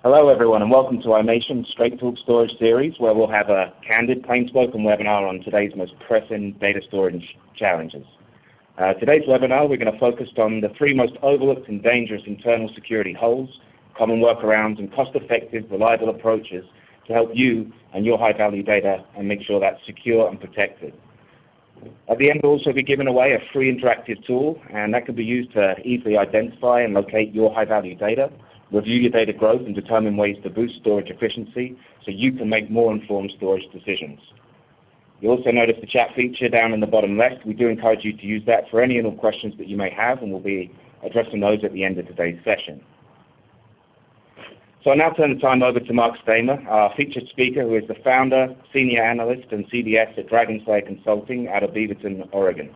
Hello everyone and welcome to our Nation's Straight Talk Storage Series, where we'll have a candid, plain-spoken webinar on today's most pressing data storage challenges. Today's webinar, we're going to focus on the three most overlooked and dangerous internal security holes, common workarounds, and cost-effective, reliable approaches to help you and your high-value data and make sure that's secure and protected. At the end, we'll also be giving away a free interactive tool, and that can be used to easily identify and locate your high-value data, review your data growth, and determine ways to boost storage efficiency so you can make more informed storage decisions. You'll also notice the chat feature down in the bottom left. We do encourage you to use that for any and all questions that you may have, and we'll be addressing those at the end of today's session. So I'll now turn the time over to Mark Stamer, our featured speaker, who is the founder, senior analyst, and CDS at Dragonslayer Consulting out of Beaverton, Oregon.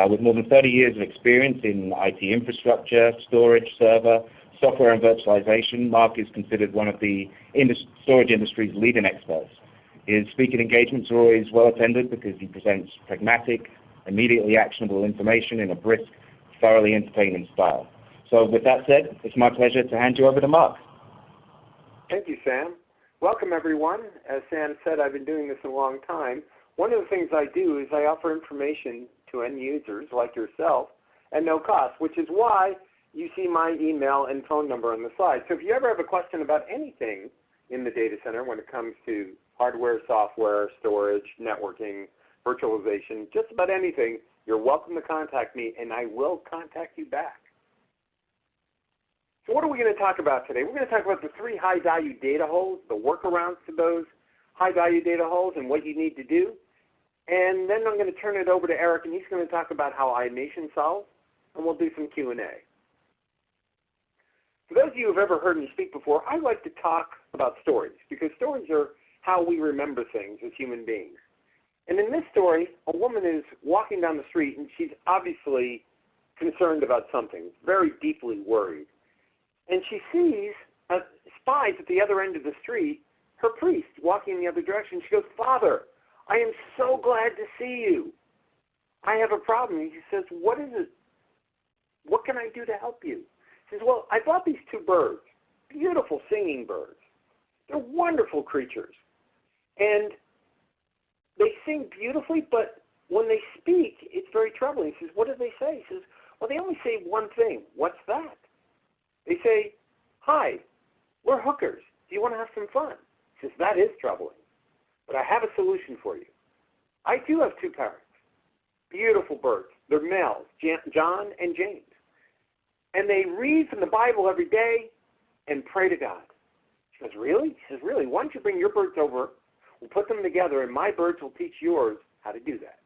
With more than 30 years of experience in IT infrastructure, storage, server, software, and virtualization, Mark is considered one of the storage industry's leading experts. His speaking engagements are always well attended because he presents pragmatic, immediately actionable information in a brisk, thoroughly entertaining style. So with that said, it's my pleasure to hand you over to Mark. Thank you, Sam. Welcome, everyone. As Sam said, I've been doing this a long time. One of the things I do is I offer information to end users like yourself at no cost, which is why you see my email and phone number on the slide. So if you ever have a question about anything in the data center when it comes to hardware, software, storage, networking, virtualization, just about anything, you're welcome to contact me, and I will contact you back. So what are we going to talk about today? We're going to talk about the three high-value data holes, the workarounds to those high-value data holes and what you need to do. And then I'm going to turn it over to Eric, and he's going to talk about how iNation solves, and we'll do some Q&A. For those of you who have ever heard me speak before, I like to talk about stories because stories are how we remember things as human beings. And in this story, a woman is walking down the street, and she's obviously concerned about something, very deeply worried. And she sees spies at the other end of the street, her priest walking in the other direction. She goes, "Father, I am so glad to see you. I have a problem." And he says, "What is it? What can I do to help you?" She says, "Well, I bought these two birds, beautiful singing birds. They're wonderful creatures. And they sing beautifully, but when they speak, it's very troubling." He says, "What do they say?" He says, "Well, they only say one thing." "What's that?" They say, "Hi, we're hookers. Do you want to have some fun?" He says, "That is troubling, but I have a solution for you. I do have two parrots, beautiful birds. They're males, John and James. And they read from the Bible every day and pray to God." She goes, "Really?" He says, "Really. Why don't you bring your birds over? We'll put them together, and my birds will teach yours how to do that."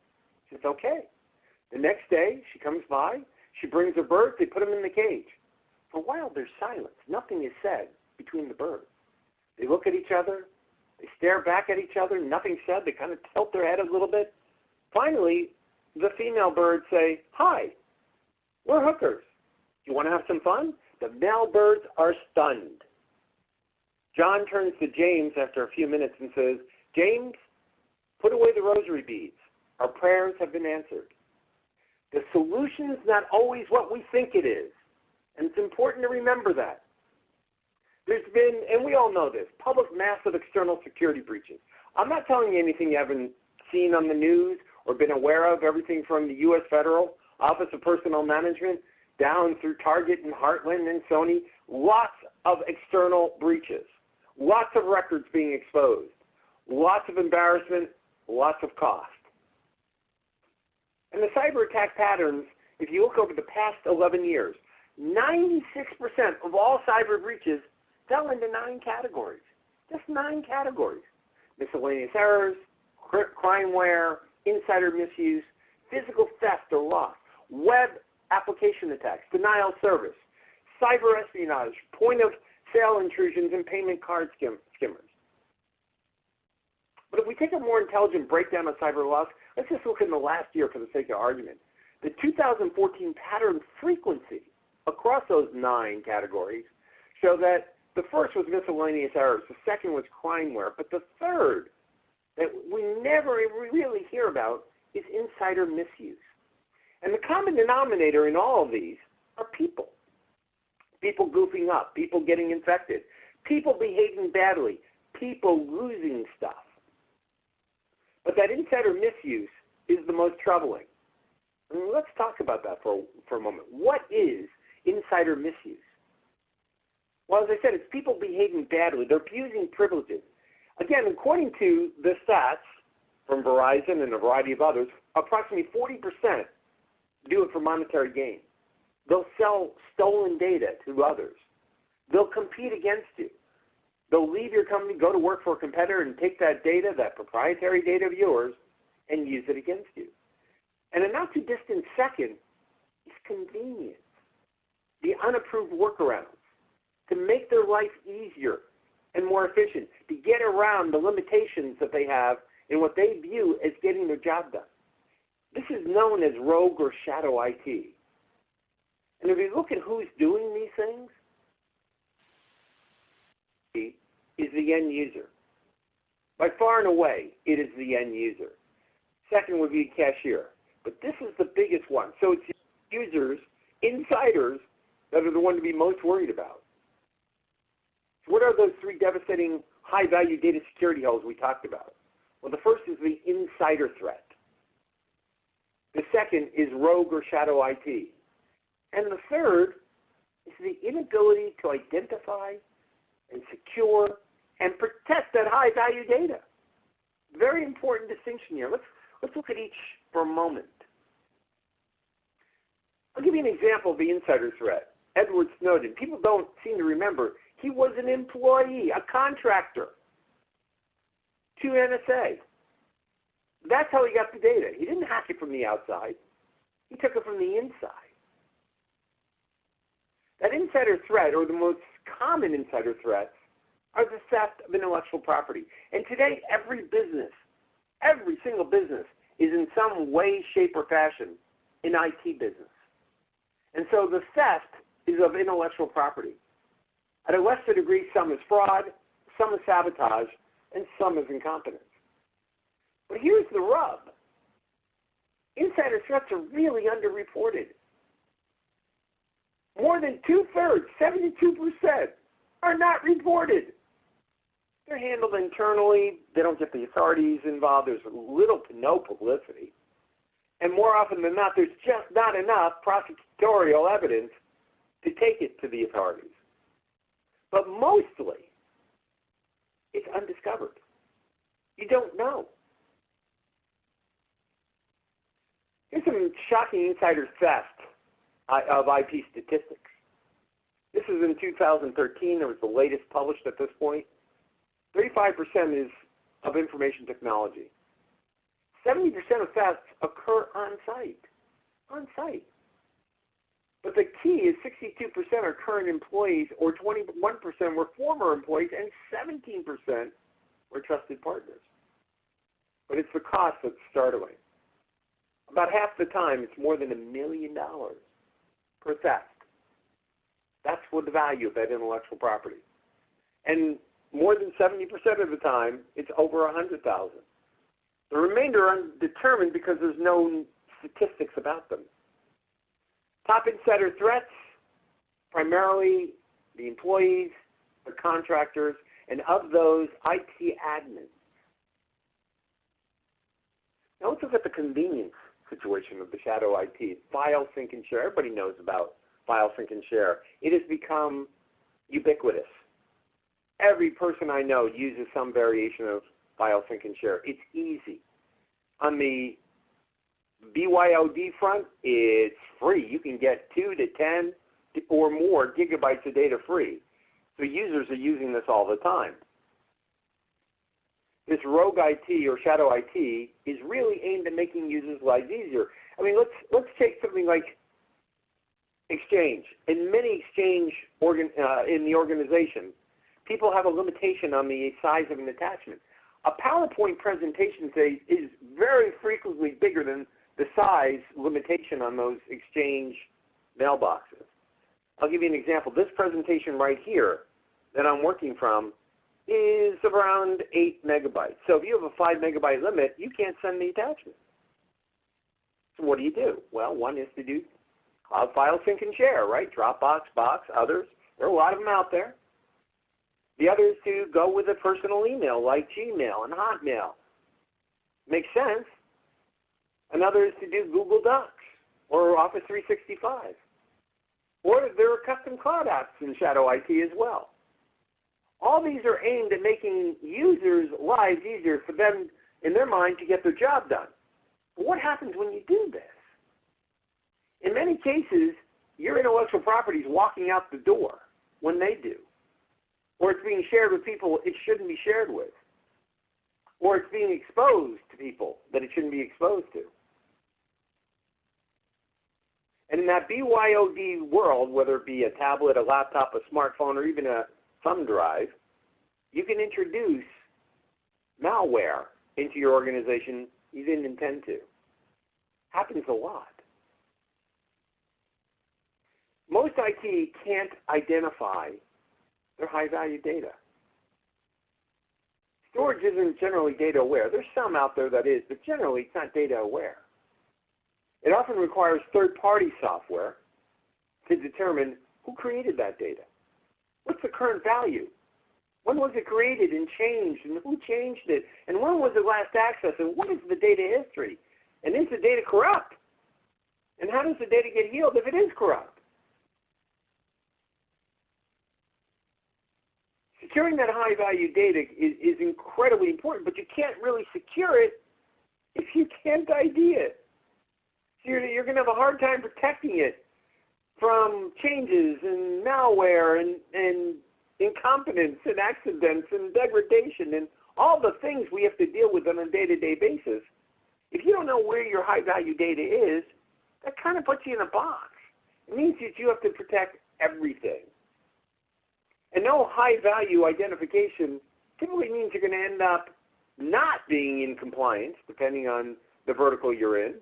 She says, "Okay." The next day, she comes by. She brings her birds. They put them in the cage. For a while, there's silence. Nothing is said between the birds. They look at each other. They stare back at each other. Nothing's said. They kind of tilt their head a little bit. Finally, the female birds say, "Hi, we're hookers. You want to have some fun?" The male birds are stunned. John turns to James after a few minutes and says, "James, put away the rosary beads. Our prayers have been answered." The solution is not always what we think it is, and it's important to remember that. There's been, and we all know this, public massive external security breaches. I'm not telling you anything you haven't seen on the news or been aware of, everything from the U.S. Federal Office of Personnel Management down through Target and Heartland and Sony, lots of external breaches, lots of records being exposed, lots of embarrassment, lots of cost. And the cyber attack patterns, if you look over the past 11 years, 96% of all cyber breaches fell into 9 categories, just 9 categories: miscellaneous errors, crimeware, insider misuse, physical theft or loss, web application attacks, denial of service, cyber espionage, point-of-sale intrusions, and payment card skimmers. But if we take a more intelligent breakdown of cyber loss, let's just look in the last year for the sake of argument. The 2014 pattern frequency across those 9 categories show that the first was miscellaneous errors, the second was crimeware, but the third that we never really hear about is insider misuse. And the common denominator in all of these are people. People goofing up, people getting infected, people behaving badly, people losing stuff. But that insider misuse is the most troubling. Let's talk about that for a moment. What is insider misuse? Well, as I said, it's people behaving badly. They're abusing privileges. Again, according to the stats from Verizon and a variety of others, approximately 40% do it for monetary gain. They'll sell stolen data to others. They'll compete against you. They'll leave your company, go to work for a competitor, and take that data, that proprietary data of yours, and use it against you. And a not too distant second is convenience. The unapproved workarounds to make their life easier and more efficient, to get around the limitations that they have in what they view as getting their job done. This is known as rogue or shadow IT. And if you look at who's doing these things, is the end user. By far and away, it is the end user. Second would be cashier. But this is the biggest one. So it's users, insiders, that are the one to be most worried about. So what are those three devastating high-value data security holes we talked about? Well, the first is the insider threat. The second is rogue or shadow IT. And the third is the inability to identify and secure and protect that high-value data. Very important distinction here. Let's look at each for a moment. I'll give you an example of the insider threat. Edward Snowden. People don't seem to remember. He was an employee, a contractor to NSA. That's how he got the data. He didn't hack it from the outside. He took it from the inside. That insider threat, or the most common insider threats, are the theft of intellectual property. And today, every business, every single business, is in some way, shape, or fashion an IT business. And so the theft is of intellectual property. At a lesser degree, some is fraud, some is sabotage, and some is incompetence. But here's the rub. Insider threats are really underreported. More than two-thirds, 72%, are not reported. They're handled internally. They don't get the authorities involved. There's little to no publicity. And more often than not, there's just not enough prosecutorial evidence to take it to the authorities. But mostly, it's undiscovered. You don't know. Here's some shocking insider theft of IP statistics. This is in 2013. It was the latest published at this point. 35% is of information technology. 70% of thefts occur on site. On site. But the key is 62% are current employees, or 21% were former employees, and 17% were trusted partners. But it's the cost that's startling. About half the time, it's more than $1 million per theft. That's what the value of that intellectual property. And more than 70% of the time, it's over $100,000. The remainder are undetermined because there's no statistics about them. Top insider threats, primarily the employees, the contractors, and of those, IT admins. Now let's look at the convenience situation of the shadow IT. File, sync, and share. Everybody knows about file, sync, and share. It has become ubiquitous. Every person I know uses some variation of file, sync, and share. It's easy. On the BYOD front, it's free. You can get 2 to 10 or more gigabytes of data free. So users are using this all the time. This rogue IT or shadow IT is really aimed at making users' lives easier. I mean, let's take something like Exchange. In many Exchange in the organization, people have a limitation on the size of an attachment. A PowerPoint presentation today is very frequently bigger than the size limitation on those Exchange mailboxes. I'll give you an example. This presentation right here that I'm working from is around 8 megabytes. So if you have a 5 megabyte limit, you can't send the attachment. So what do? Well, one is to do cloud file sync and share, right? Dropbox, Box, others. There are a lot of them out there. to go with a personal email like Gmail and Hotmail. Makes sense. Another is to do Google Docs or Office 365. Or there are custom cloud apps in Shadow IT as well. All these are aimed at making users' lives easier for them, in their mind, to get their job done. But what happens when you do this? In many cases, your intellectual property is walking out the door when they do. Or it's being shared with people it shouldn't be shared with. Or it's being exposed to people that it shouldn't be exposed to. And in that BYOD world, whether it be a tablet, a laptop, a smartphone, or even a thumb drive, you can introduce malware into your organization you didn't intend to. Happens a lot. Most IT can't identify their high-value data. Storage isn't generally data aware. There's some out there that is, but generally it's not data aware. It often requires third-party software to determine who created that data. What's the current value? When was it created and changed, and who changed it? And when was it last accessed? And what is the data history? And is the data corrupt? And how does the data get healed if it is corrupt? Securing that high-value data is incredibly important, but you can't really secure it if you can't ID it. So you're going to have a hard time protecting it from changes and malware and incompetence and accidents and degradation and all the things we have to deal with on a day-to-day basis. If you don't know where your high-value data is, that kind of puts you in a box. It means that you have to protect everything. And no high-value identification typically means you're going to end up not being in compliance, depending on the vertical you're in.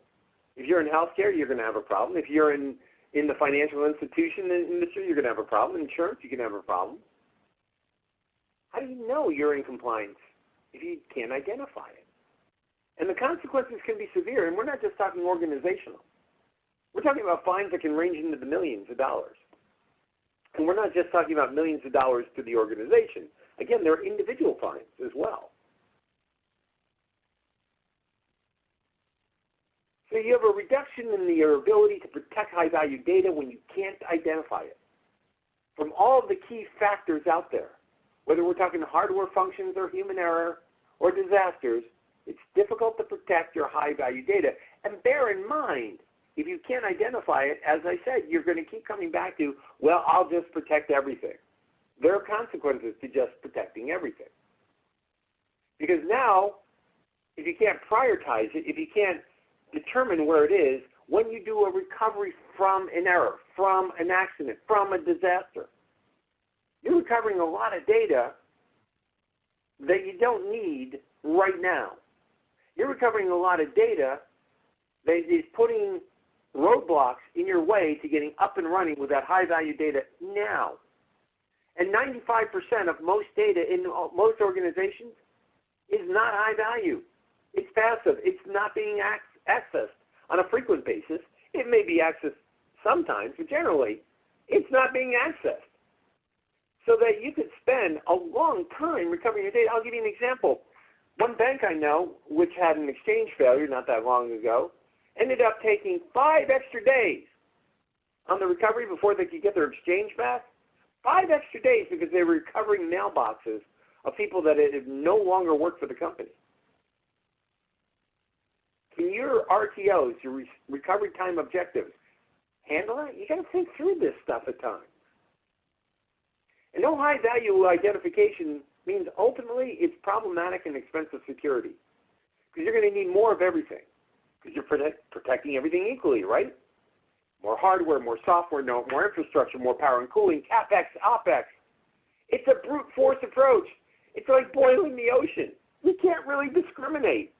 If you're in healthcare, you're going to have a problem. If you're in the financial institution industry, you're going to have a problem. Insurance, you can have a problem. How do you know you're in compliance if you can't identify it? And the consequences can be severe, and we're not just talking organizational. We're talking about fines that can range into the millions of dollars. And we're not just talking about millions of dollars to the organization. Again, there are individual fines as well. So you have a reduction in your ability to protect high-value data when you can't identify it. From all of the key factors out there, whether we're talking hardware functions or human error or disasters, it's difficult to protect your high-value data. And bear in mind, if you can't identify it, as I said, you're going to keep coming back to, well, I'll just protect everything. There are consequences to just protecting everything. Because now, if you can't prioritize it, if you can't determine where it is, when you do a recovery from an error, from an accident, from a disaster, you're recovering a lot of data that you don't need right now. You're recovering a lot of data that is putting roadblocks in your way to getting up and running with that high-value data now. And 95% of most data in most organizations is not high value. It's passive. It's not being accessed on a frequent basis. It may be accessed sometimes, but generally, it's not being accessed. So that you could spend a long time recovering your data. I'll give you an example. One bank I know, which had an exchange failure not that long ago, ended up taking 5 extra days on the recovery before they could get their exchange back. 5 extra days because they were recovering mailboxes of people that had no longer worked for the company. Can your RTOs, your recovery time objectives, handle it? You got to think through this stuff at times. And no high-value identification means ultimately it's problematic and expensive security because you're going to need more of everything because you're protecting everything equally, right? More hardware, more software, more infrastructure, more power and cooling, CapEx, OpEx. It's a brute force approach. It's like boiling the ocean. You can't really discriminate.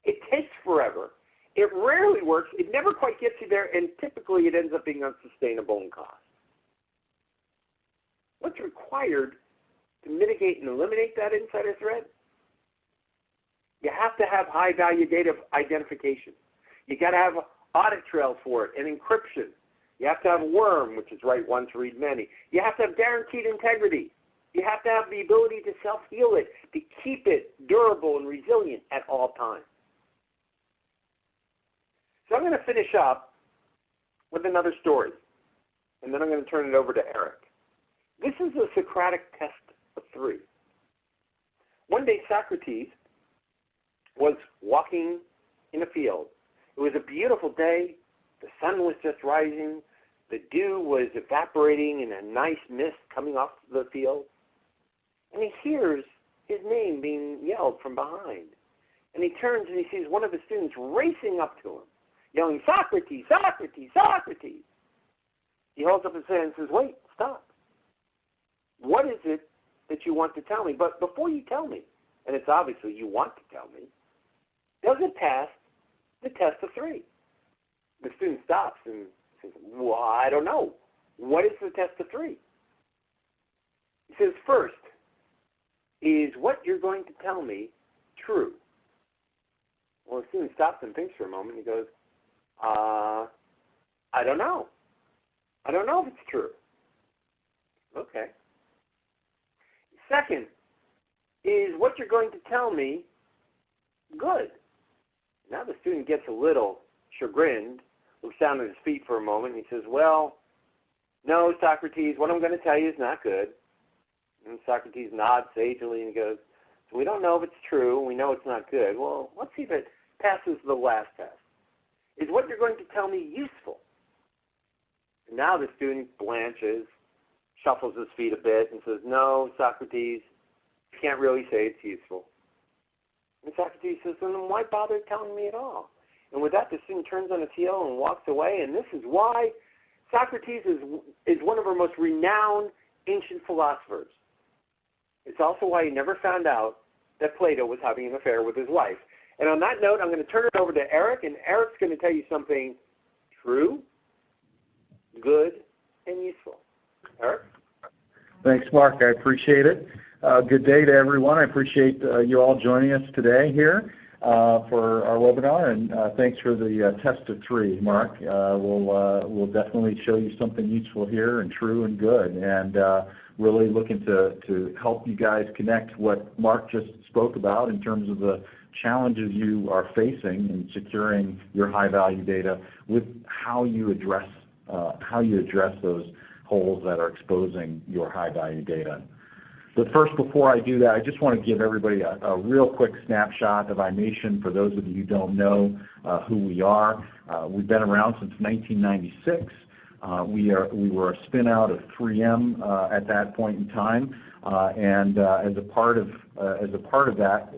It takes forever. It rarely works. It never quite gets you there, and typically it ends up being unsustainable in cost. What's required to mitigate and eliminate that insider threat? You have to have high-value data identification. You got to have audit trails for it and encryption. You have to have worm, which is write once, read many. You have to have guaranteed integrity. You have to have the ability to self-heal it, to keep it durable and resilient at all times. So I'm going to finish up with another story, and then I'm going to turn it over to Eric. This is a Socratic test of 3. One day Socrates was walking in a field. It was a beautiful day. The sun was just rising. The dew was evaporating in a nice mist coming off the field. And he hears his name being yelled from behind. And he turns and he sees one of his students racing up to him, yelling, "Socrates, Socrates, Socrates." He holds up his hand and says, "Wait, stop. What is it that you want to tell me? But before you tell me," and it's obviously you want to tell me, "does it pass the test of 3? The student stops and says, "Well, I don't know. What is the test of 3? He says, "First, is what you're going to tell me true?" Well, the student stops and thinks for a moment. He goes, "I don't know. I don't know if it's true." Okay. Second, is what you're going to tell me good? Now the student gets a little chagrined, looks down at his feet for a moment, and he says, "Well, no, Socrates, what I'm going to tell you is not good." And Socrates nods sagely and he goes, "So we don't know if it's true, we know it's not good. Well, let's see if it passes the last test. Is what you're going to tell me useful?" And now the student blanches, shuffles his feet a bit, and says, "No, Socrates, you can't really say it's useful." And Socrates says, "Well, then why bother telling me at all?" And with that, the student turns on his heel and walks away. And this is why Socrates is one of our most renowned ancient philosophers. It's also why he never found out that Plato was having an affair with his wife. And on that note, I'm going to turn it over to Eric, and Eric's going to tell you something true, good, and useful. Eric? Thanks, Mark. I appreciate it. Good day to everyone. I appreciate you all joining us today here for our webinar, and thanks for the test of 3, Mark. We'll definitely show you something useful here and true and good, and really looking to help you guys connect what Mark just spoke about in terms of the challenges you are facing in securing your high-value data with how you address those holes that are exposing your high-value data. But first, before I do that, I just want to give everybody a real quick snapshot of iMation for those of you who don't know who we are. We've been around since 1996. We were a spin-out of 3M at that point in time, and as a part of that,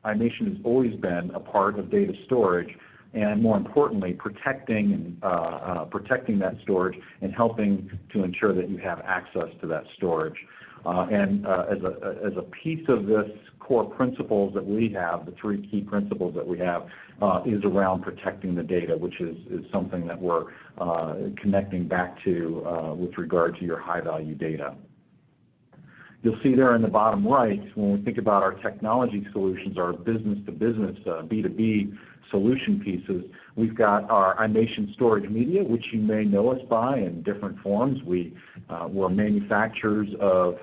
iMation has always been a part of data storage, and more importantly, protecting that storage and helping to ensure that you have access to that storage. As a piece of this core principles that we have, the 3 key principles that we have, is around protecting the data, which is something that we're connecting back to with regard to your high-value data. You'll see there in the bottom right, when we think about our technology solutions, our business-to-business, B2B solution pieces, we've got our iMation storage media, which you may know us by in different forms. We're manufacturers of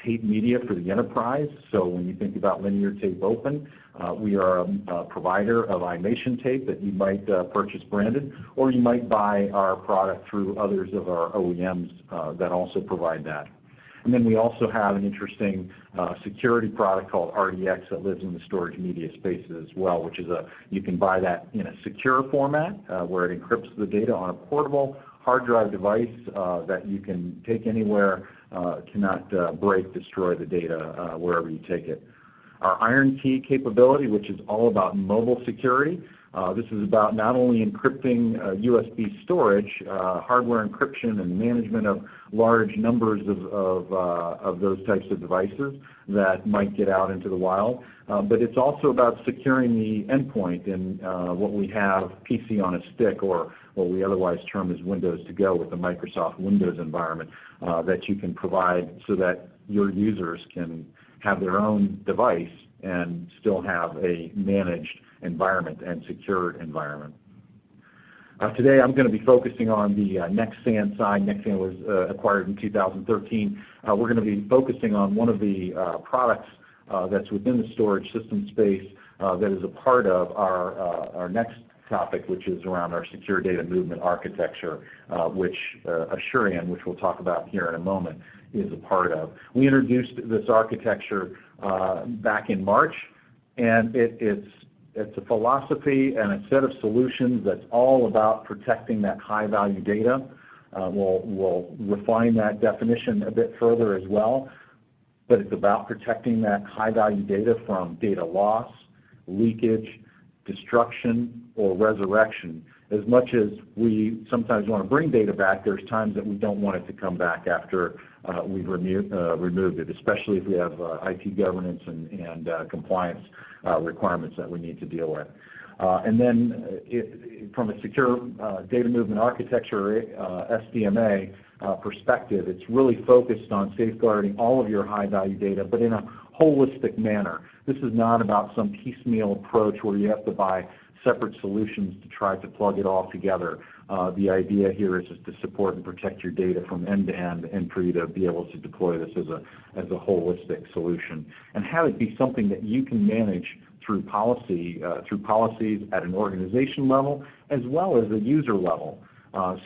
tape media for the enterprise. So when you think about linear tape open, we are a provider of iMation tape that you might purchase branded, or you might buy our product through others of our OEMs that also provide that. And then we also have an interesting security product called RDX that lives in the storage media space as well, which is you can buy that in a secure format where it encrypts the data on a portable hard drive device that you can take anywhere, cannot break, destroy the data wherever you take it. Our Iron Key capability, which is all about mobile security. This is about not only encrypting USB storage, hardware encryption and management of large numbers of those types of devices that might get out into the wild, but it's also about securing the endpoint in what we have PC on a stick, or what we otherwise term as Windows to go with the Microsoft Windows environment that you can provide so that your users can have their own device and still have a managed environment and secured environment. Today I'm going to be focusing on the Nexan side. Nexan was acquired in 2013. We're going to be focusing on one of the products that's within the storage system space that is a part of our next topic, which is around our secure data movement architecture, which Assurion, which we'll talk about here in a moment, is a part of. We introduced this architecture back in March, and it's a philosophy and a set of solutions that's all about protecting that high-value data. We'll refine that definition a bit further as well, but it's about protecting that high-value data from data loss, leakage, destruction, or resurrection. As much as we sometimes want to bring data back, there's times that we don't want it to come back after we've removed it, especially if we have IT governance and compliance requirements that we need to deal with. And then from a secure data movement architecture, SDMA perspective, it's really focused on safeguarding all of your high-value data, but in a holistic manner. This is not about some piecemeal approach where you have to buy separate solutions to try to plug it all together. The idea here is just to support and protect your data from end to end, and for you to be able to deploy this as a holistic solution, and have it be something that you can manage through policies at an organization level as well as a user level.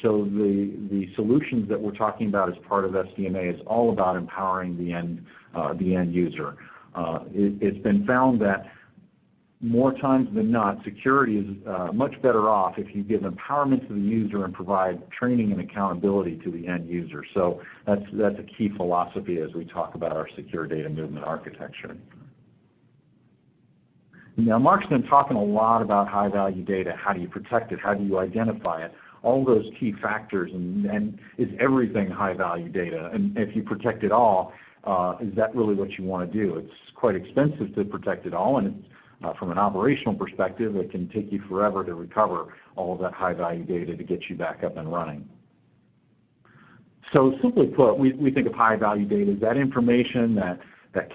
So the solutions that we're talking about as part of SDMA is all about empowering the end user. It's been found that more times than not, security is much better off if you give empowerment to the user and provide training and accountability to the end user. So that's a key philosophy as we talk about our secure data movement architecture. Now, Mark's been talking a lot about high-value data. How do you protect it? How do you identify it? All those key factors, and is everything high-value data? And if you protect it all, is that really what you want to do? It's quite expensive to protect it all, and it's from an operational perspective, it can take you forever to recover all of that high-value data to get you back up and running. So simply put, we think of high-value data as that information that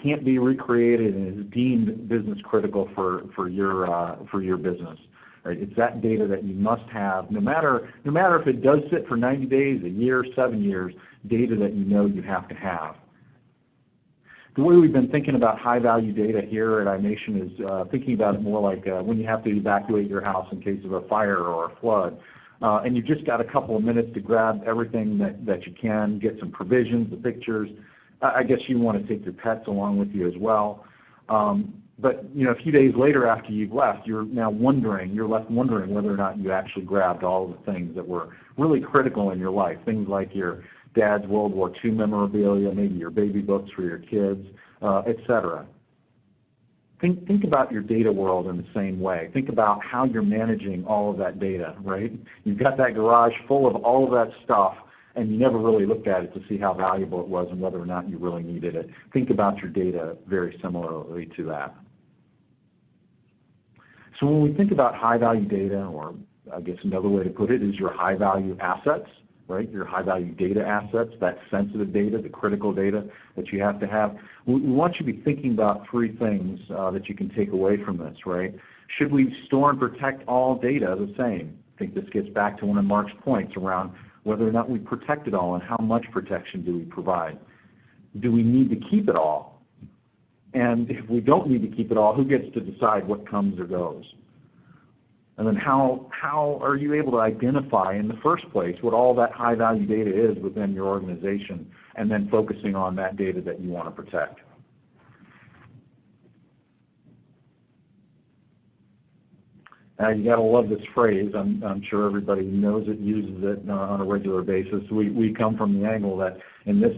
can't be recreated and is deemed business critical for your business. Right? It's that data that you must have, no matter if it does sit for 90 days, a year, 7 years, data that you know you have to have. The way we've been thinking about high-value data here at iNation is thinking about it more like when you have to evacuate your house in case of a fire or a flood. And you've just got a couple of minutes to grab everything that you can, get some provisions, the pictures. I guess you want to take your pets along with you as well. But a few days later after you've left, you're left wondering whether or not you actually grabbed all the things that were really critical in your life, things like your dad's World War II memorabilia, maybe your baby books for your kids, etc. Think about your data world in the same way. Think about how you're managing all of that data, right? You've got that garage full of all of that stuff, and you never really looked at it to see how valuable it was and whether or not you really needed it. Think about your data very similarly to that. So when we think about high-value data, or I guess another way to put it is your high-value assets, right? Your high-value data assets, that sensitive data, the critical data that you have to have. We want you to be thinking about three things that you can take away from this, right? Should we store and protect all data the same? I think this gets back to one of Mark's points around whether or not we protect it all and how much protection do we provide. Do we need to keep it all? And if we don't need to keep it all, who gets to decide what comes or goes? And then how are you able to identify in the first place what all that high-value data is within your organization, and then focusing on that data that you want to protect? You got to love this phrase. I'm sure everybody knows it, uses it on a regular basis. We come from the angle that in this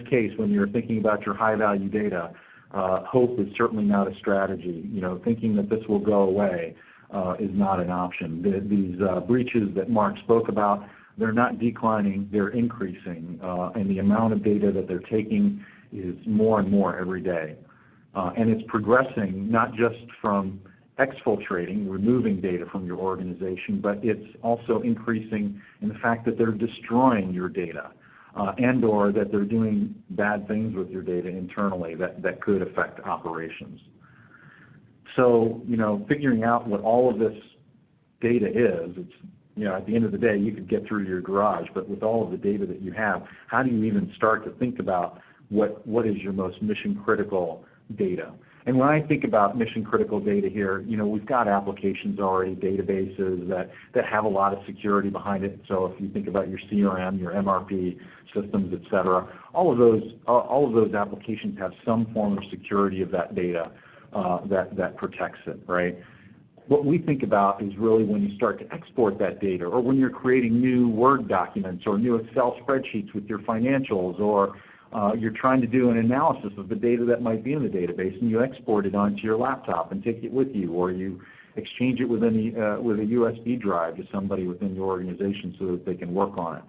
case, when you're thinking about your high-value data, hope is certainly not a strategy. Thinking that this will go away is not an option. These breaches that Mark spoke about, they're not declining, they're increasing, and the amount of data that they're taking is more and more every day. And it's progressing not just from exfiltrating, removing data from your organization, but it's also increasing in the fact that they're destroying your data and or that they're doing bad things with your data internally that could affect operations. So, figuring out what all of this data is, at the end of the day, you could get through your garage, but with all of the data that you have, how do you even start to think about what is your most mission-critical data? And when I think about mission-critical data here, we've got applications already, databases that have a lot of security behind it. So if you think about your CRM, your MRP systems, et cetera, all of those applications have some form of security of that data that protects it, right? What we think about is really when you start to export that data, or when you're creating new Word documents or new Excel spreadsheets with your financials, or you're trying to do an analysis of the data that might be in the database, and you export it onto your laptop and take it with you, or you exchange it with a USB drive to somebody within your organization so that they can work on it.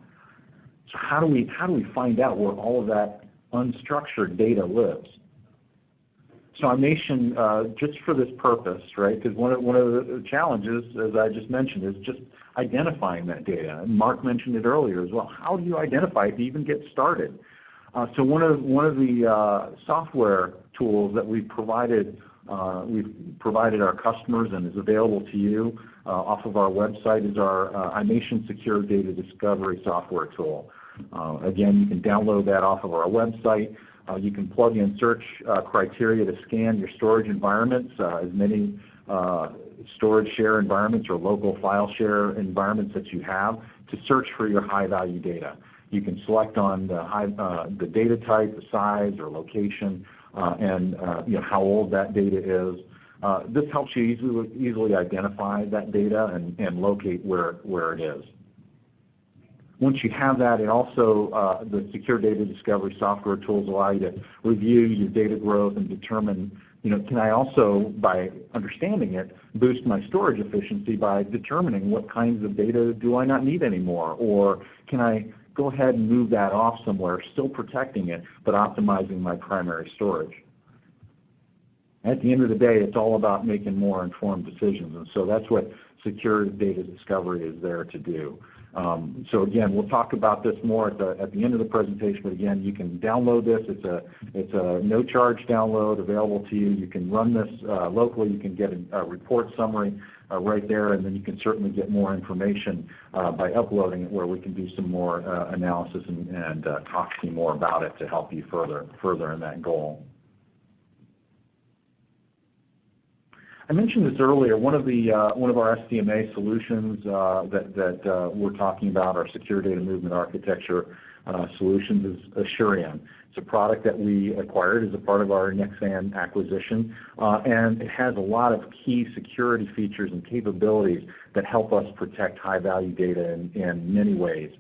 So how do we find out where all of that unstructured data lives? So Automation, just for this purpose, right, because one of the challenges, as I just mentioned, is just identifying that data. And Mark mentioned it earlier as well. How do you identify it to even get started? So one of the software tools that we've provided our customers and is available to you off of our website is our Automation Secure Data Discovery software tool. Again, you can download that off of our website. You can plug in search criteria to scan your storage environments, as many storage share environments or local file share environments that you have, to search for your high-value data. You can select on the data type, the size or location, and how old that data is. This helps you easily identify that data and locate where it is. Once you have that, it also, the Secure Data Discovery software tools allow you to review your data growth and determine, can I also, by understanding it, boost my storage efficiency by determining what kinds of data do I not need anymore, or can I go ahead and move that off somewhere, still protecting it, but optimizing my primary storage. At the end of the day, it's all about making more informed decisions, and so that's what Secure Data Discovery is there to do. So again, we'll talk about this more at the end of the presentation, but again, you can download this. It's a no-charge download available to you. You can run this locally. You can get a report summary right there, and then you can certainly get more information by uploading it, where we can do some more analysis and talk to you more about it to help you further in that goal. I mentioned this earlier. One of our SDMA solutions that we're talking about, our secure data movement architecture solutions, is Assurion. It's a product that we acquired as a part of our Nexan acquisition, and it has a lot of key security features and capabilities that help us protect high-value data in many ways.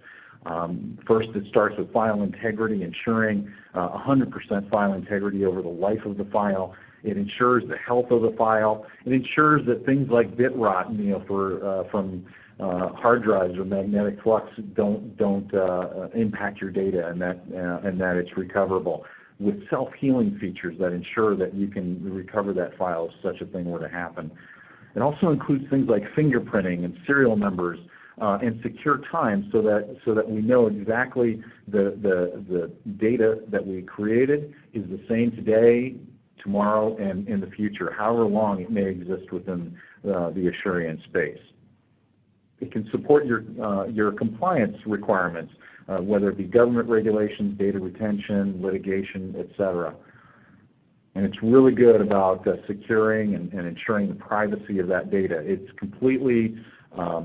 First, it starts with file integrity, ensuring 100% file integrity over the life of the file. It ensures the health of the file. It ensures that things like bit rot, from hard drives or magnetic flux don't impact your data, and that it's recoverable, with self-healing features that ensure that you can recover that file if such a thing were to happen. It also includes things like fingerprinting and serial numbers and secure time, so that we know exactly the data that we created is the same today, tomorrow, and in the future, however long it may exist within the Assurion space. It can support your compliance requirements, whether it be government regulations, data retention, litigation, etc. And it's really good about securing and ensuring the privacy of that data. It's completely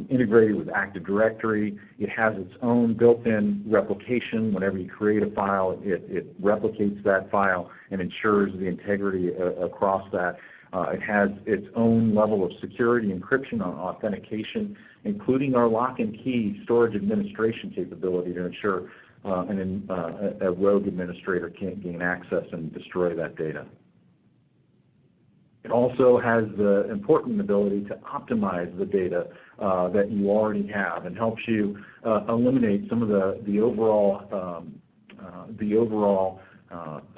integrated with Active Directory. It has its own built-in replication. Whenever you create a file, it replicates that file and ensures the integrity across that. It has its own level of security, encryption, and authentication, including our lock and key storage administration capability to ensure a rogue administrator can't gain access and destroy that data. It also has the important ability to optimize the data that you already have, and helps you eliminate some of the overall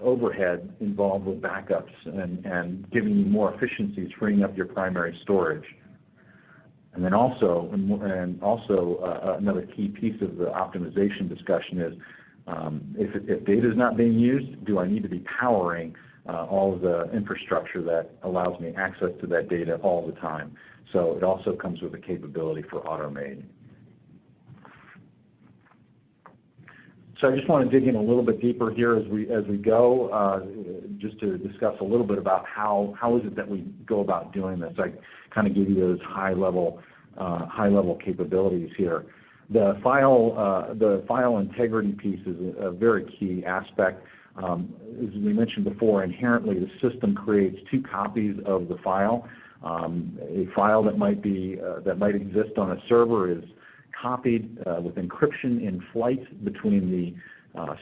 overhead involved with backups, and giving you more efficiencies, freeing up your primary storage. And then also another key piece of the optimization discussion is if data is not being used, do I need to be powering all of the infrastructure that allows me access to that data all the time? So it also comes with a capability for automate. So I just want to dig in a little bit deeper here as we go, just to discuss a little bit about how is it that we go about doing this. I kind of give you those high level capabilities here. The file integrity piece is a very key aspect. As we mentioned before, inherently the system creates two copies of the file. A file that might exist on a server is copied with encryption in flight between the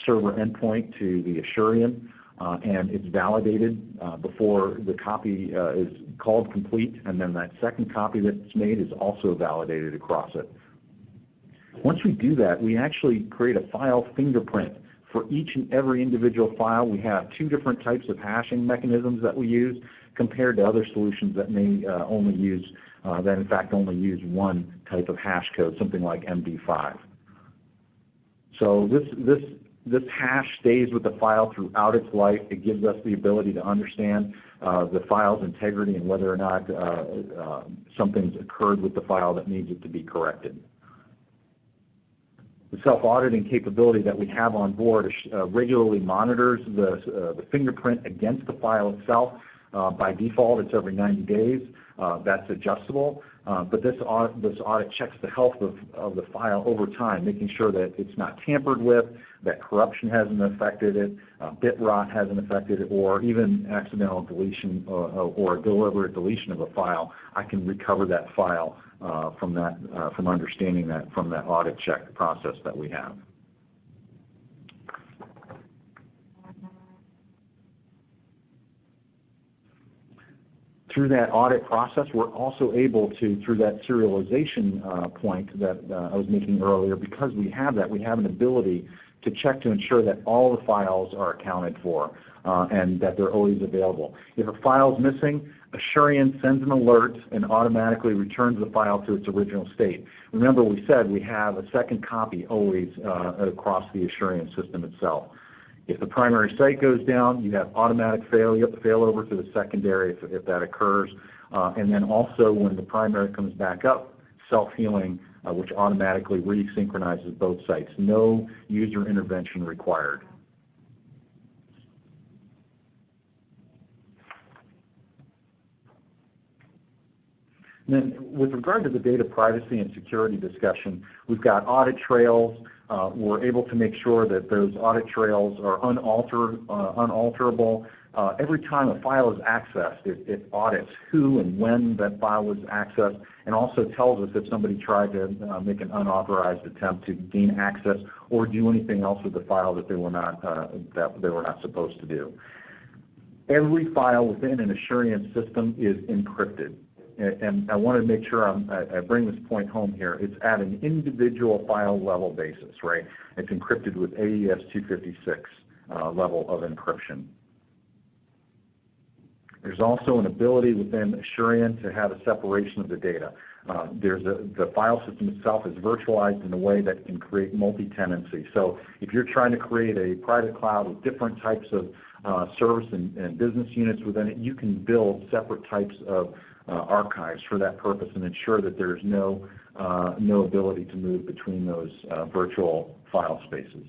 server endpoint to the Asurion, and it's validated before the copy is called complete, and then that second copy that's made is also validated across it. Once we do that, we actually create a file fingerprint for each and every individual file. We have two different types of hashing mechanisms that we use compared to other solutions that may only use one type of hash code, something like MD5. So this hash stays with the file throughout its life. It gives us the ability to understand the file's integrity and whether or not something's occurred with the file that needs it to be corrected. The self-auditing capability that we have on board regularly monitors the fingerprint against the file itself. By default, it's every 90 days. That's adjustable, but this audit checks the health of the file over time, making sure that it's not tampered with, that corruption hasn't affected it, bit rot hasn't affected it, or even accidental deletion or deliberate deletion of a file. I can recover that file from understanding that from that audit check process that we have. Through that audit process, we're also able to, through that serialization point that I was making earlier, because we have that, we have an ability to check to ensure that all the files are accounted for and that they're always available. If a file is missing, Asurion sends an alert and automatically returns the file to its original state. Remember, we said we have a second copy always across the Asurion system itself. If the primary site goes down, you have automatic failover to the secondary if that occurs. And then also when the primary comes back up, self-healing, which automatically resynchronizes both sites. No user intervention required. And then with regard to the data privacy and security discussion, we've got audit trails. We're able to make sure that those audit trails are unalterable. Every time a file is accessed, it audits who and when that file was accessed, and also tells us if somebody tried to make an unauthorized attempt to gain access or do anything else with the file that they were not supposed to do. Every file within an Asurion system is encrypted. And I want to make sure I bring this point home here. It's at an individual file level basis, right? It's encrypted with AES 256 level of encryption. There's also an ability within Asurion to have a separation of the data. The file system itself is virtualized in a way that can create multi-tenancy. So if you're trying to create a private cloud with different types of service and business units within it, you can build separate types of archives for that purpose and ensure that there's no ability to move between those virtual file spaces.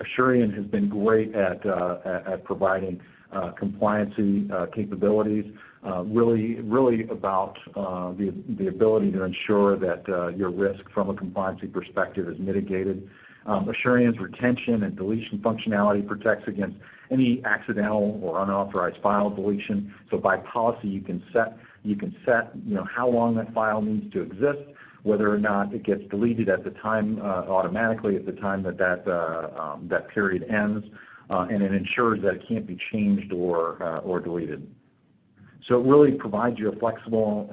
Asurion has been great at providing compliancy capabilities, really about the ability to ensure that your risk from a compliancy perspective is mitigated. Asurion's retention and deletion functionality protects against any accidental or unauthorized file deletion. So by policy, you can set how long that file needs to exist, whether or not it gets deleted at the time automatically at the time that period ends, and it ensures that it can't be changed or deleted. So it really provides you a flexible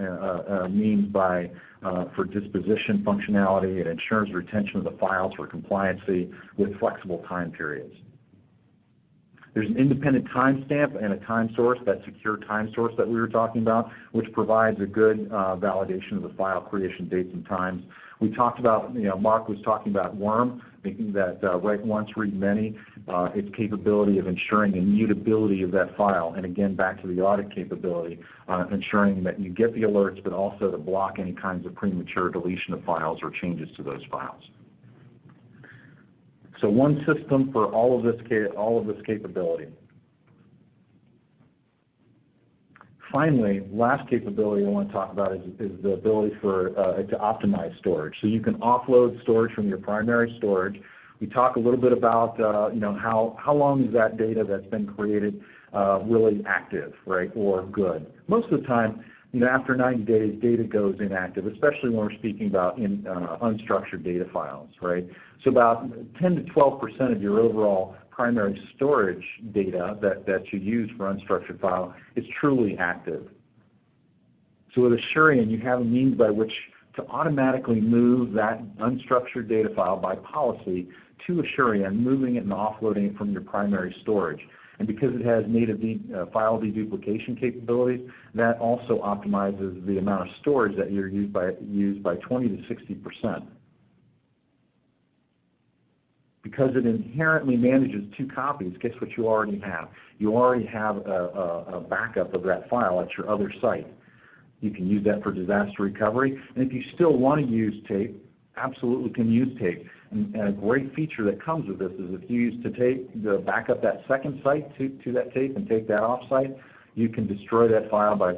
means for disposition functionality. It ensures retention of the files for compliancy with flexible time periods. There's an independent timestamp and a time source, that secure time source that we were talking about, which provides a good validation of the file creation dates and times. We talked about, Mark was talking about worm thinking that write once, read many, its capability of ensuring immutability of that file, and again, back to the audit capability, ensuring that you get the alerts, but also to block any kinds of premature deletion of files or changes to those files. So one system for all of this capability. Finally, last capability I want to talk about is the ability to optimize storage. So you can offload storage from your primary storage. We talk a little bit about how long is that data that's been created really active, right, or good. Most of the time, after 90 days, data goes inactive, especially when we're speaking about unstructured data files, right? So about 10 to 12% of your overall primary storage data that you use for unstructured file is truly active. So with Asurion, you have a means by which to automatically move that unstructured data file by policy to Asurion, moving it and offloading it from your primary storage. And because it has native file deduplication capabilities, that also optimizes the amount of storage that you're used by 20 to 60%. Because it inherently manages 2 copies, guess what you already have? You already have a backup of that file at your other site. You can use that for disaster recovery. And if you still want to use tape, absolutely can use tape. And a great feature that comes with this is if you use to back up that second site to that tape and take that off site, you can destroy that file by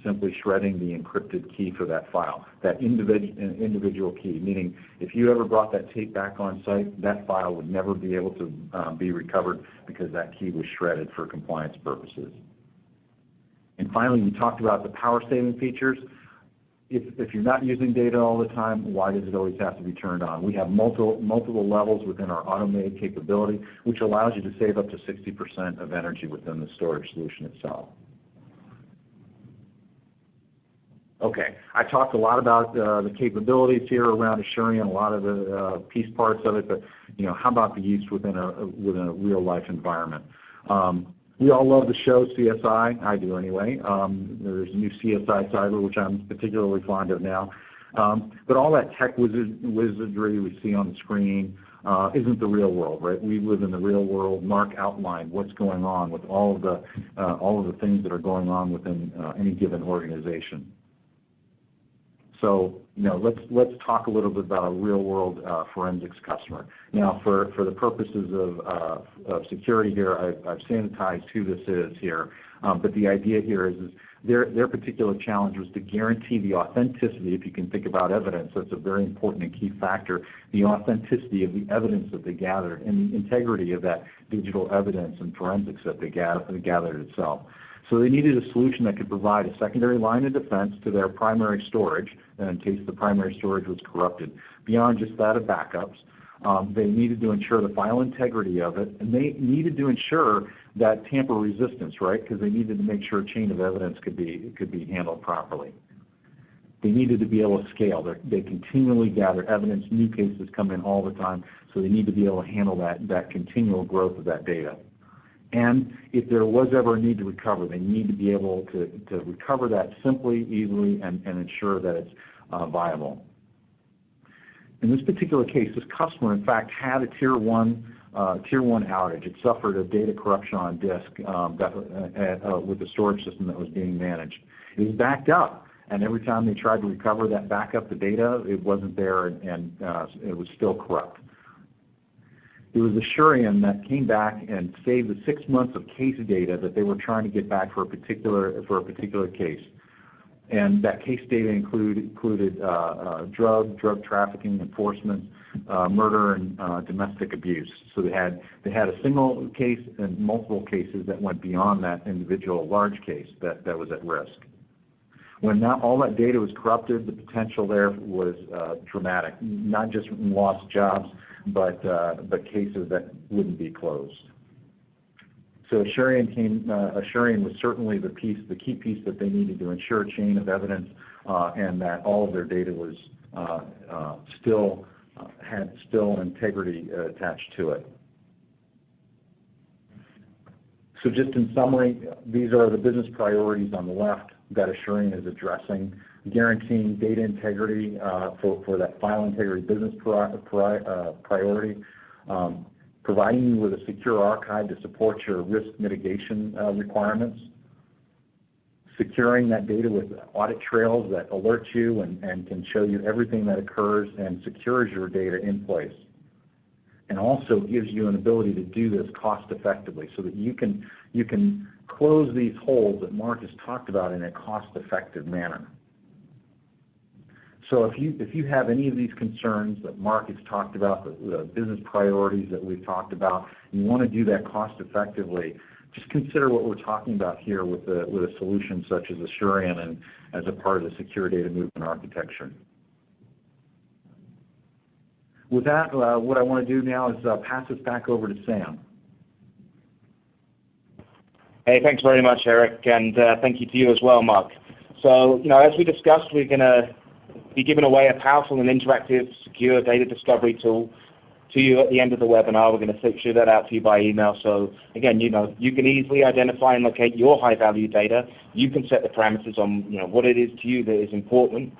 simply shredding the encrypted key for that file, that individual key, meaning if you ever brought that tape back on site, that file would never be able to be recovered because that key was shredded for compliance purposes. And finally, we talked about the power saving features. If you're not using data all the time, why does it always have to be turned on? We have multiple levels within our automated capability, which allows you to save up to 60% of energy within the storage solution itself. Okay, I talked a lot about the capabilities here around Asurion, a lot of the piece parts of it, but how about the use within a real life environment? We all love the show CSI. I do anyway. There's a new CSI Cyber, which I'm particularly fond of now. But all that tech wizardry we see on the screen isn't the real world, right? We live in the real world. Mark outlined what's going on with all of the things that are going on within any given organization. So, let's talk a little bit about a real-world forensics customer. Now, for the purposes of security here, I've sanitized who this is here. But the idea here is their particular challenge was to guarantee the authenticity. If you can think about evidence, that's a very important and key factor. The authenticity of the evidence that they gathered and the integrity of that digital evidence and forensics that they gathered itself. So they needed a solution that could provide a secondary line of defense to their primary storage, in case the primary storage was corrupted. Beyond just that of backups, they needed to ensure the file integrity of it, and they needed to ensure that tamper resistance, right? Because they needed to make sure a chain of evidence could be handled properly. They needed to be able to scale. They continually gather evidence. New cases come in all the time, so they need to be able to handle that continual growth of that data. And if there was ever a need to recover, they need to be able to recover that simply, easily, and ensure that it's viable. In this particular case, this customer, in fact, had a tier one outage. It suffered a data corruption on disk with the storage system that was being managed. It was backed up, and every time they tried to recover that backup, the data, it wasn't there, and it was still corrupt. It was Asurion that came back and saved the 6 months of case data that they were trying to get back for a particular case. And that case data included drug trafficking, enforcement, murder, and domestic abuse. So they had a single case and multiple cases that went beyond that individual large case that was at risk. When all that data was corrupted, the potential there was dramatic, not just lost jobs, but cases that wouldn't be closed. So Asurion was certainly the key piece that they needed to ensure a chain of evidence and that all of their data was had integrity attached to it. So just in summary, these are the business priorities on the left that Asurion is addressing: guaranteeing data integrity for that file integrity business priority, providing you with a secure archive to support your risk mitigation requirements, securing that data with audit trails that alert you and can show you everything that occurs and secures your data in place, and also gives you an ability to do this cost effectively so that you can close these holes that Mark has talked about in a cost effective manner. So if you have any of these concerns that Mark has talked about, the business priorities that we've talked about, and you want to do that cost effectively, just consider what we're talking about here with a solution such as Assurion and as a part of the secure data movement architecture. With that, what I want to do now is pass this back over to Sam. Hey, thanks very much, Eric, and thank you to you as well, Mark. So, as we discussed, we're going to be giving away a powerful and interactive secure data discovery tool to you at the end of the webinar. We're going to shoot that out to you by email. So again, you can easily identify and locate your high-value data. You can set the parameters on what it is to you that is important,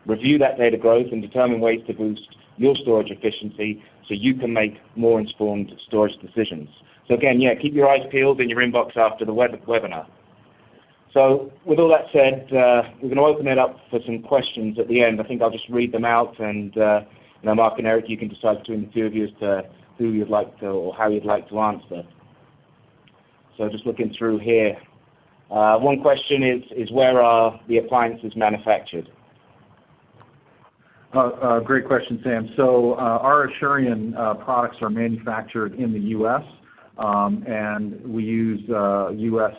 review that data growth, and determine ways to boost your storage efficiency so you can make more informed storage decisions. So again, keep your eyes peeled in your inbox after the webinar. So with all that said, we're going to open it up for some questions at the end. I think I'll just read them out, and Mark and Eric, you can decide between the two of you as to who you'd like to or how you'd like to answer. So just looking through here. One question is where are the appliances manufactured? Great question, Sam. So our Assurion products are manufactured in the U.S. And we use U.S.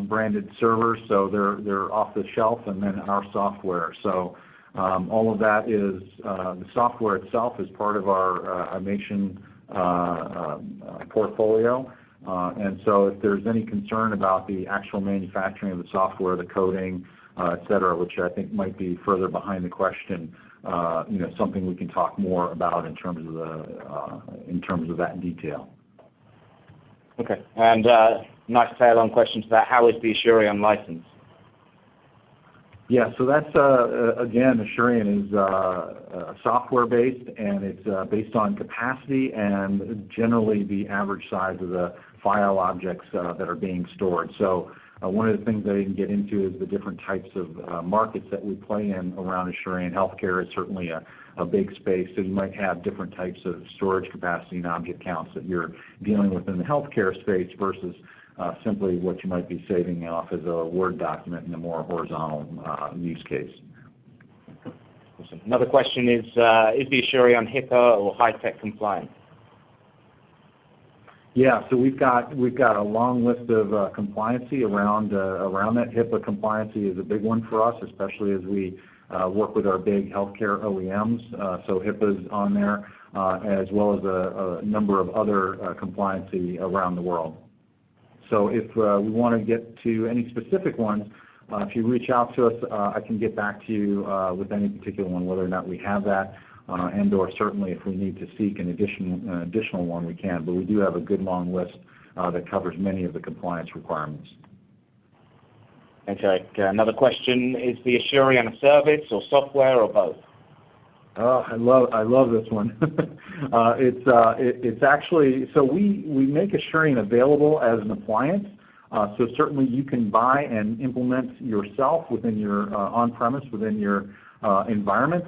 Branded servers, so they're off the shelf, and then our software. So all of that is the software itself is part of our automation portfolio. And so if there's any concern about the actual manufacturing of the software, the coding, et cetera, which I think might be further behind the question, something we can talk more about in terms of that detail. Okay, and nice tail-on question to that. How is the Assurion license? Yeah, so that's again, Assurion is software-based, and it's based on capacity and generally the average size of the file objects that are being stored. So one of the things I didn't get into is the different types of markets that we play in around Assurion. Healthcare is certainly a big space, so you might have different types of storage capacity and object counts that you're dealing with in the healthcare space versus simply what you might be saving off as a Word document in a more horizontal use case. Awesome. Another question is the Assurion HIPAA or high-tech compliant? Yeah, so we've got a long list of compliancy around that. HIPAA compliancy is a big one for us, especially as we work with our big healthcare OEMs. So HIPAA is on there, as well as a number of other compliancy around the world. So if we want to get to any specific ones, if you reach out to us, I can get back to you with any particular one, whether or not we have that. And/or certainly if we need to seek an additional one, we can. But we do have a good long list that covers many of the compliance requirements. Thanks, Eric. Another question, is the Assurion a service or software or both? Oh, I love this one. It's actually, so we make Assurion available as an appliance. So certainly you can buy and implement yourself within your on-premise, within your environment,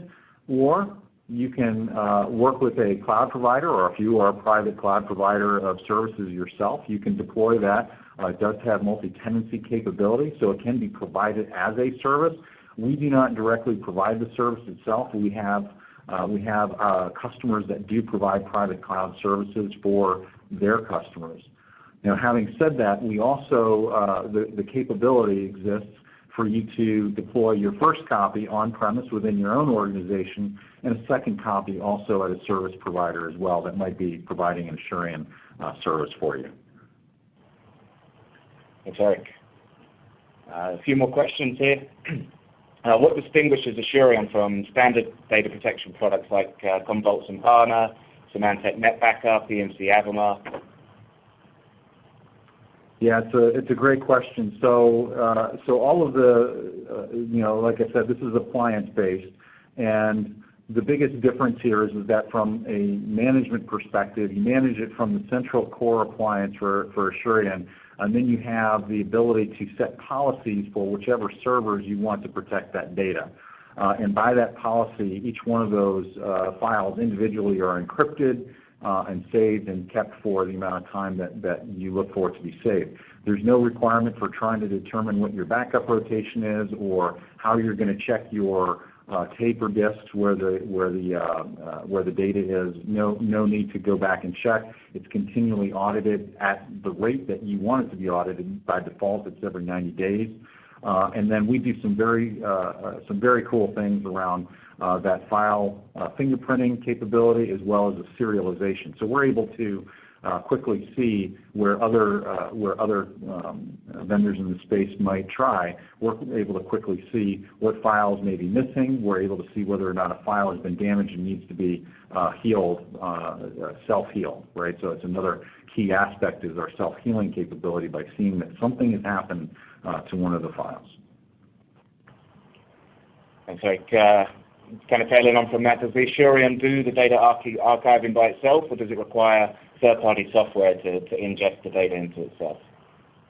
or you can work with a cloud provider, or if you are a private cloud provider of services yourself, you can deploy that. It does have multi-tenancy capability, so it can be provided as a service. We do not directly provide the service itself. We have customers that do provide private cloud services for their customers. Now, having said that, we also the capability exists for you to deploy your first copy on-premise within your own organization, and a second copy also at a service provider as well that might be providing an Assurion service for you. Thanks, Eric. A few more questions here. What distinguishes Assurion from standard data protection products like Commvault Symphana, Symantec NetBackup, EMC Avamar? Yeah, it's a great question. So all of the, like I said, this is appliance based, and the biggest difference here is that from a management perspective, you manage it from the central core appliance for Asurion, and then you have the ability to set policies for whichever servers you want to protect that data. And by that policy, each one of those files individually are encrypted and saved and kept for the amount of time that you look for it to be saved. There's no requirement for trying to determine what your backup rotation is or how you're going to check your tape or disks where the data is. No need to go back and check. It's continually audited at the rate that you want it to be audited. By default, it's every 90 days. And then we do some very cool things around that file fingerprinting capability as well as a serialization. So we're able to quickly see where other vendors in the space might try. We're able to quickly see what files may be missing. We're able to see whether or not a file has been damaged and needs to be healed, self-heal, right? So it's another key aspect is our self-healing capability by seeing that something has happened to one of the files. Thanks, Eric. Kind of tailing on from that, does the Asurion do the data archiving by itself, or does it require third-party software to ingest the data into itself?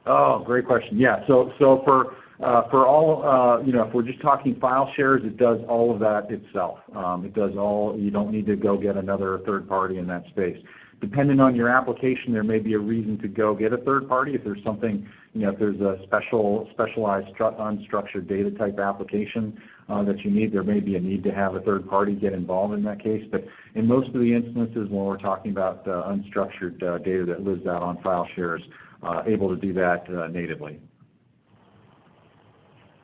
Oh, great question. Yeah. So for all, if we're just talking file shares, it does all of that itself. It does all. You don't need to go get another third party in that space. Depending on your application, there may be a reason to go get a third party. If there's something, if there's a specialized unstructured data type application that you need, there may be a need to have a third party get involved in that case. But in most of the instances when we're talking about unstructured data that lives out on file shares, able to do that natively.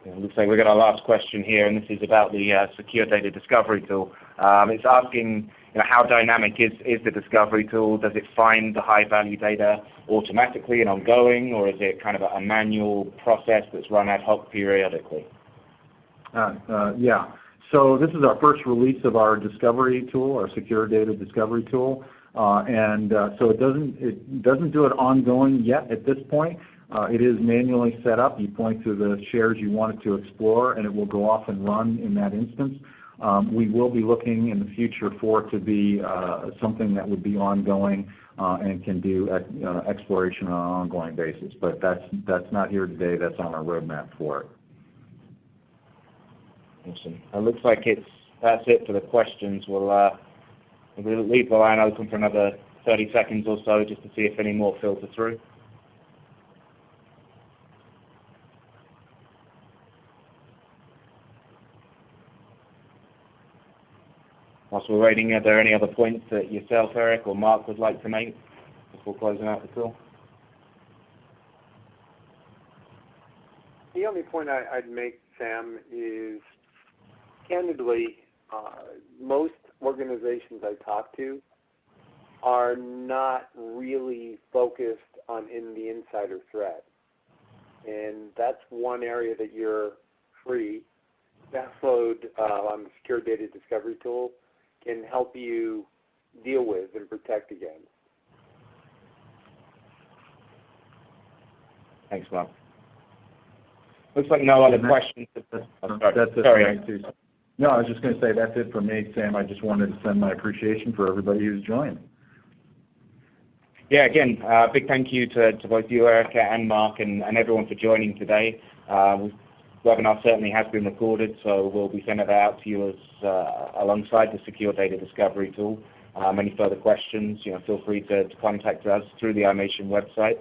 It looks like we've got our last question here, and this is about the secure data discovery tool. It's asking, how dynamic is the discovery tool? Does it find the high-value data automatically and ongoing, or is it kind of a manual process that's run ad hoc periodically? Yeah. So this is our first release of our discovery tool, our secure data discovery tool, and so it doesn't do it ongoing yet at this point. It is manually set up. You point to the shares you want it to explore, and it will go off and run in that instance. We will be looking in the future for it to be something that would be ongoing and can do exploration on an ongoing basis. But that's not here today. That's on our roadmap for it. Awesome. It looks like that's it for the questions. We'll leave the line open for another 30 seconds or so just to see if any more filter through. Whilst we're waiting, are there any other points that yourself, Eric, or Mark would like to make before closing out the call? The only point I'd make, Sam, is candidly, most organizations I talk to are not really focused on the insider threat. And that's one area that you're free. Download on the Secure Data Discovery Tool can help you deal with and protect against. Thanks, Mark. Looks like no other questions. That's it for me, too. No, I was just going to say that's it for me, Sam. I just wanted to send my appreciation for everybody who's joined. Yeah, again, big thank you to both you, Erica, and Mark, and everyone for joining today. The webinar certainly has been recorded, so we'll be sending that out to you as alongside the Secure Data Discovery tool. Any further questions, feel free to contact us through the iMation website.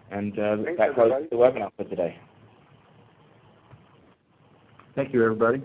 And that closes the webinar for today. Thank you, everybody.